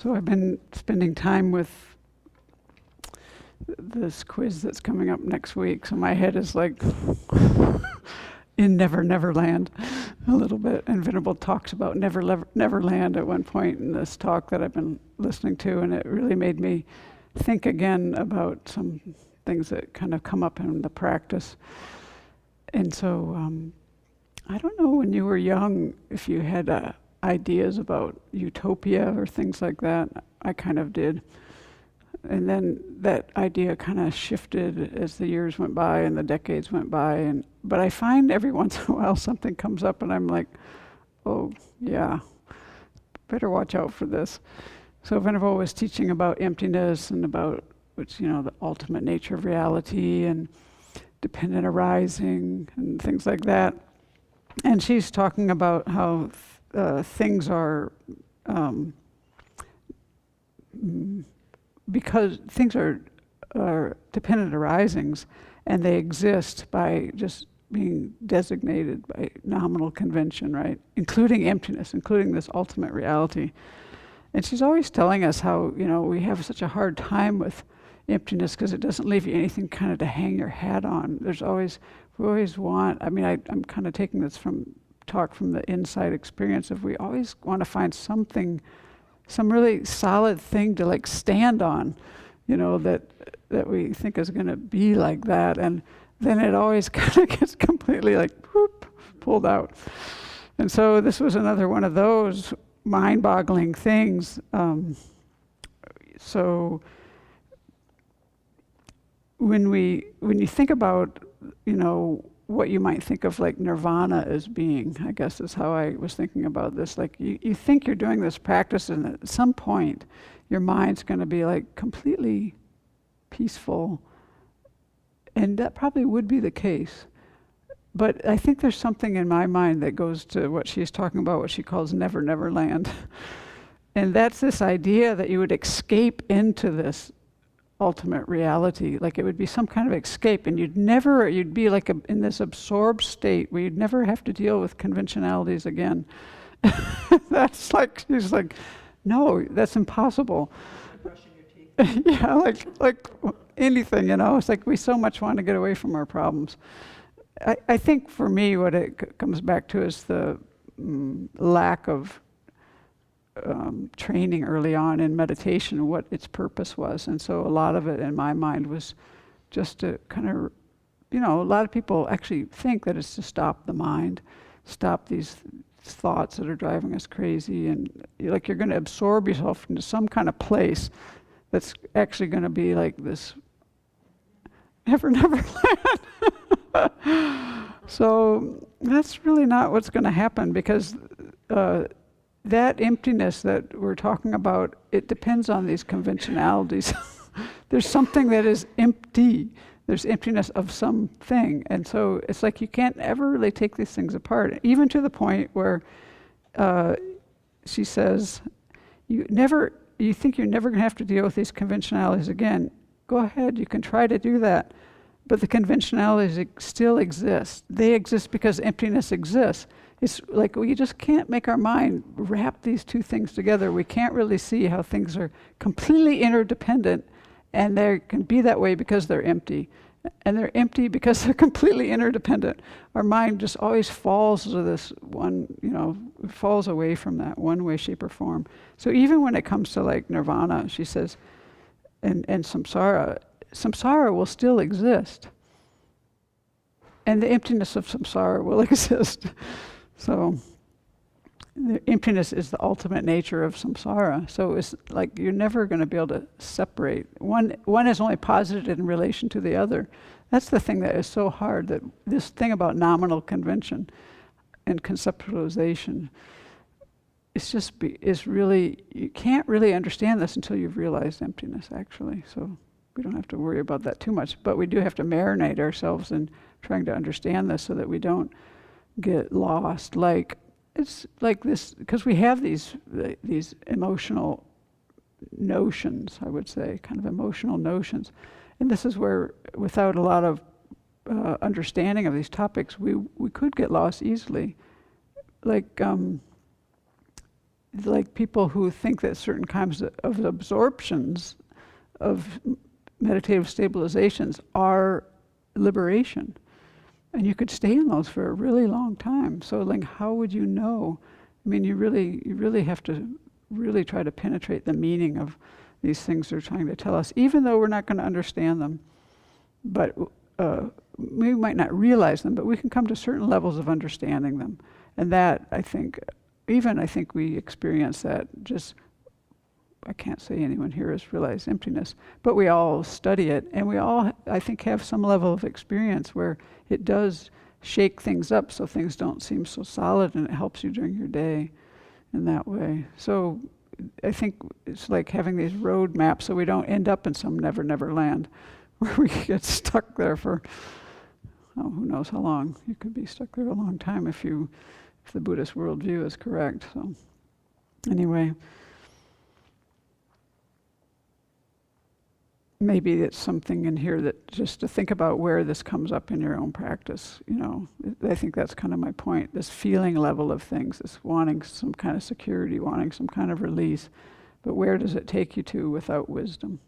So I've been spending time with this quiz that's coming up next week. So my head is like in Neverland a little bit. And Venerable talks about Neverland at one point in this talk that I've been listening to, and it really made me think again about some things that kind of come up in the practice. And so I don't know, when you were young, if you had ideas about utopia or things like that. I kind of did. And then that idea kind of shifted as the years went by and the decades went by. But I find every once in a while something comes up and I'm like, oh yeah, better watch out for this. So Venerable was teaching about emptiness and about the ultimate nature of reality and dependent arising and things like that. And she's talking about how things are, because things are dependent arisings, and they exist by just being designated by nominal convention, right? Including emptiness, including this ultimate reality. And she's always telling us how, we have such a hard time with emptiness because it doesn't leave you anything kind of to hang your hat on. We always want, I'm kind of taking this from the inside experience of we always want to find something, some really solid thing to like stand on, that we think is going to be like that. And then it always kind of gets completely like whoop, pulled out. And so this was another one of those mind-boggling things. So when you think about, what you might think of like Nirvana as being, I guess is how I was thinking about this. Like you think you're doing this practice, and at some point your mind's going to be like completely peaceful, and that probably would be the case. But I think there's something in my mind that goes to what she's talking about, what she calls Neverland. And that's this idea that you would escape into this ultimate reality, like it would be some kind of escape, and you'd be like in this absorbed state where you'd never have to deal with conventionalities again. That's like, she's like, no, that's impossible. Brushing your teeth. Yeah, like anything, it's like we so much want to get away from our problems. I think for me what it comes back to is the lack of training early on in meditation, what its purpose was. And so a lot of it in my mind was just to kind of, a lot of people actually think that it's to stop the mind, stop these thoughts that are driving us crazy, and you're going to absorb yourself into some kind of place that's actually going to be like this Neverland. So that's really not what's going to happen, because that emptiness that we're talking about, it depends on these conventionalities. There's something that is empty. There's emptiness of something. And so it's like you can't ever really take these things apart, even to the point where she says, you think you're never going to have to deal with these conventionalities again. Go ahead, you can try to do that. But the conventionalities still exist. They exist because emptiness exists. It's like we just can't make our mind wrap these two things together. We can't really see how things are completely interdependent, and they can be that way because they're empty. And they're empty because they're completely interdependent. Our mind just always falls to this one, falls away from that one way, shape, or form. So even when it comes to like Nirvana, she says, and samsara will still exist. And the emptiness of samsara will exist. So the emptiness is the ultimate nature of samsara. So it's like you're never going to be able to separate. One is only posited in relation to the other. That's the thing that is so hard, that this thing about nominal convention and conceptualization, is really, you can't really understand this until you've realized emptiness, actually. So we don't have to worry about that too much, but we do have to marinate ourselves in trying to understand this so that we don't get lost. Like it's like this, because we have these emotional notions, I would say, kind of emotional notions, and this is where, without a lot of understanding of these topics, we could get lost easily. Like like people who think that certain kinds of absorptions of meditative stabilizations are liberation. And you could stay in those for a really long time. So like, how would you know? I mean, you really have to really try to penetrate the meaning of these things they're trying to tell us, even though we're not going to understand them. But we might not realize them, but we can come to certain levels of understanding them. And that, I think we experience that just, I can't say anyone here has realized emptiness, but we all study it, and we all, I think, have some level of experience where it does shake things up so things don't seem so solid, and it helps you during your day in that way. So I think it's like having these road maps so we don't end up in some never land where we get stuck there for, who knows how long. You could be stuck there a long time if the Buddhist worldview is correct. So anyway, maybe it's something in here that just to think about where this comes up in your own practice. I think that's kind of my point, this feeling level of things, this wanting some kind of security, wanting some kind of release. But where does it take you to without wisdom?